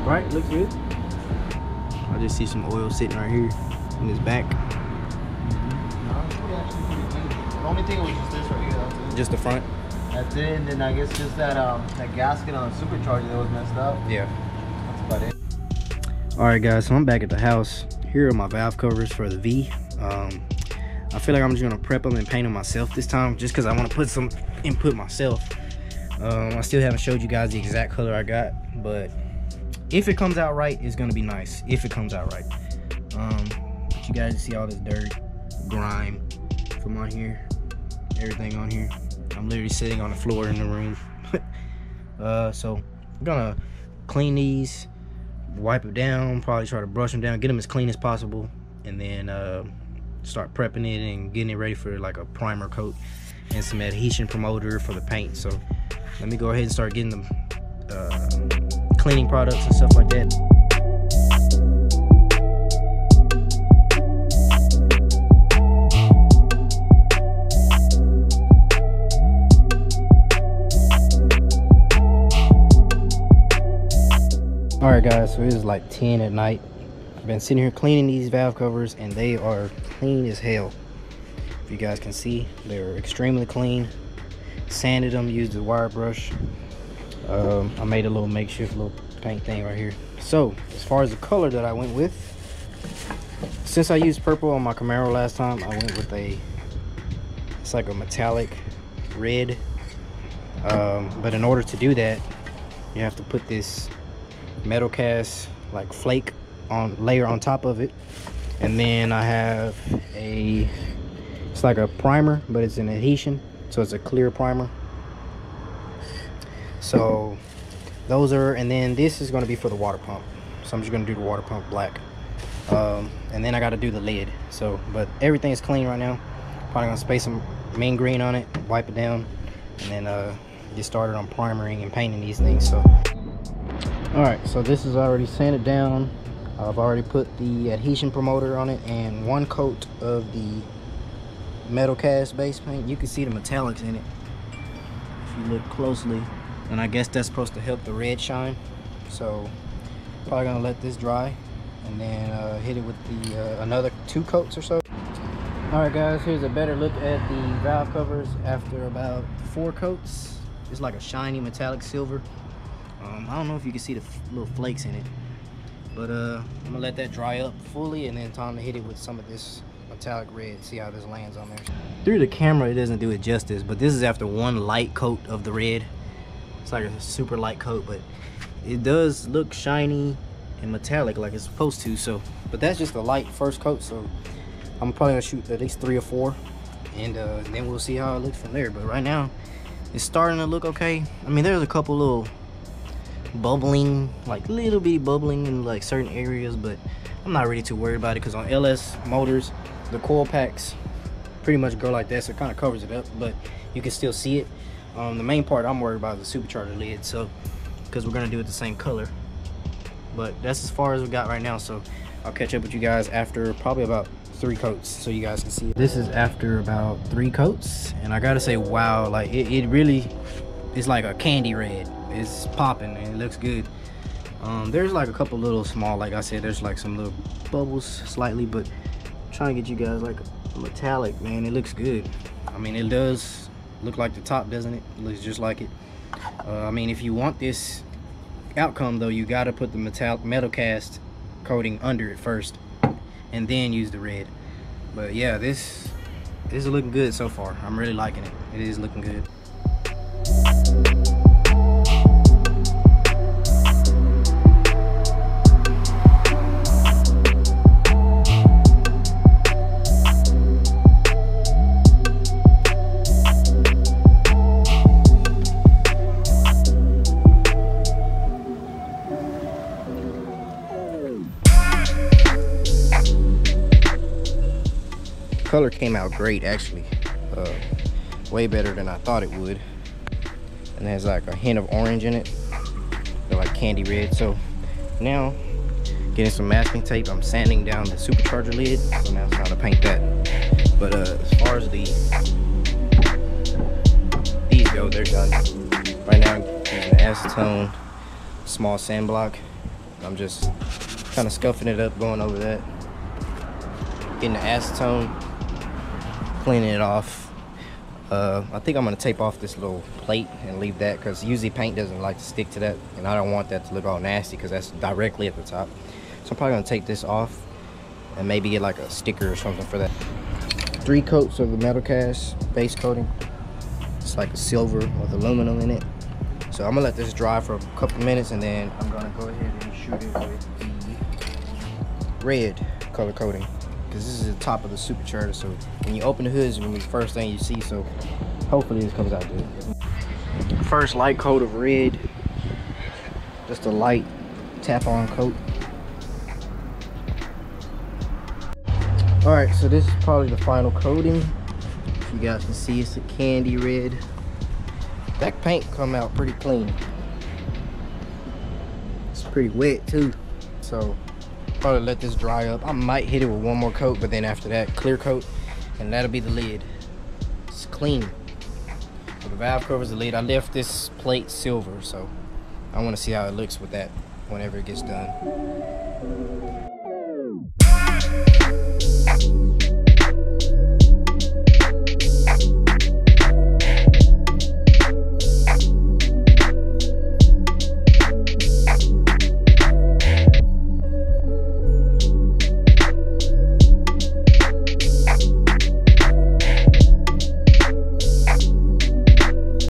Right, looks good. I just see some oil sitting right here in his back. The only thing was just this right here. That's it. Just the front. That's it, and then I guess just that gasket on the Supercharger that was messed up. Yeah. That's about it. All right, guys. So I'm back at the house. Here are my valve covers for the V. I feel like I'm just gonna prep them and paint them myself this time, just because I want to put some input myself. I still haven't showed you guys the exact color I got, but if it comes out right, it's gonna be nice. If it comes out right. But you guys see all this dirt, grime from on here, everything on here. I'm literally sitting on the floor in the room. So I'm gonna clean these, wipe them down, probably try to brush them down, get them as clean as possible, and then start prepping it and getting it ready for like a primer coat and some adhesion promoter for the paint. So let me go ahead and start getting them cleaning products and stuff like that. All right, guys, so it is like 10 at night. I've been sitting here cleaning these valve covers and they are clean as hell. If you guys can see, they're extremely clean. Sanded them, used the wire brush. I made a little makeshift little paint thing right here. So as far as the color that I went with, since I used purple on my Camaro last time, I went with it's like a metallic red. But in order to do that, you have to put this metal cast like flake layer on top of it, and then I have it's like a primer, but it's an adhesion, so it's a clear primer. So those are, and then this is going to be for the water pump, so I'm just going to do the water pump black, and then I got to do the lid. So but everything is clean right now. Probably gonna spray some mean green on it, wipe it down, and then get started on primering and painting these things. So all right, so this is already sanded down. I've already put the adhesion promoter on it and one coat of the metal cast base paint. You can see the metallics in it if you look closely, and I guess that's supposed to help the red shine. So probably gonna let this dry and then hit it with the another 2 coats or so. All right, guys, here's a better look at the valve covers after about 4 coats. It's like a shiny metallic silver. I don't know if you can see the little flakes in it, but I'm gonna let that dry up fully, and then time to hit it with some of this metallic red. See how this lands on there. Through the camera, it doesn't do it justice, but this is after 1 light coat of the red. It's like a super light coat, but it does look shiny and metallic like it's supposed to. So, but that's just a light first coat, so I'm probably gonna shoot at least 3 or 4, and then we'll see how it looks from there. But right now, it's starting to look okay. I mean, there's a couple little bubbling, like little bitty bubbling in like certain areas, but I'm not really too worried about it, because on LS motors the coil packs pretty much go like that, so it kind of covers it up, but you can still see it. The main part I'm worried about is the Supercharger lid, so because we're gonna do it the same color. But that's as far as we got right now, so I'll catch up with you guys after probably about 3 coats so you guys can see it. This is after about 3 coats, and I gotta say, wow, like it really is like a candy red. It's popping and it looks good. There's like a couple little small, like I said, there's like some little bubbles slightly, but I'm trying to get you guys like a metallic, man. It looks good. I mean, it does look like the top, doesn't it? It looks just like it. I mean, if you want this outcome though, you got to put the metal cast coating under it first and then use the red. But yeah, this is looking good so far. I'm really liking it. It is looking good. Color came out great, actually. Way better than I thought it would. And it has like a hint of orange in it. They're like candy red. So now, getting some masking tape, I'm sanding down the Supercharger lid. So now it's time to paint that. But as far as these go, they're done. Right now I'm using acetone, small sand block. I'm just kind of scuffing it up, going over that, getting the acetone, cleaning it off. I think I'm gonna tape off this little plate and leave that, because usually paint doesn't like to stick to that, and I don't want that to look all nasty because that's directly at the top. So I'm probably gonna take this off and maybe get like a sticker or something for that. 3 coats of the metal cast base coating. It's like a silver with aluminum in it. So I'm gonna let this dry for a couple minutes, and then I'm gonna go ahead and shoot it with the red color coating, because this is the top of the Supercharger. So when you open the hood, it's gonna be the first thing you see. So hopefully this comes out good. First light coat of red, just a light tap on coat. All right, so this is probably the final coating. You guys can see it's a candy red. That paint come out pretty clean. It's pretty wet too, so probably let this dry up. I might hit it with one more coat, but then after that, clear coat, and that'll be the lid. It's clean. So the valve covers the lid. I left this plate silver, so I want to see how it looks with that whenever it gets done.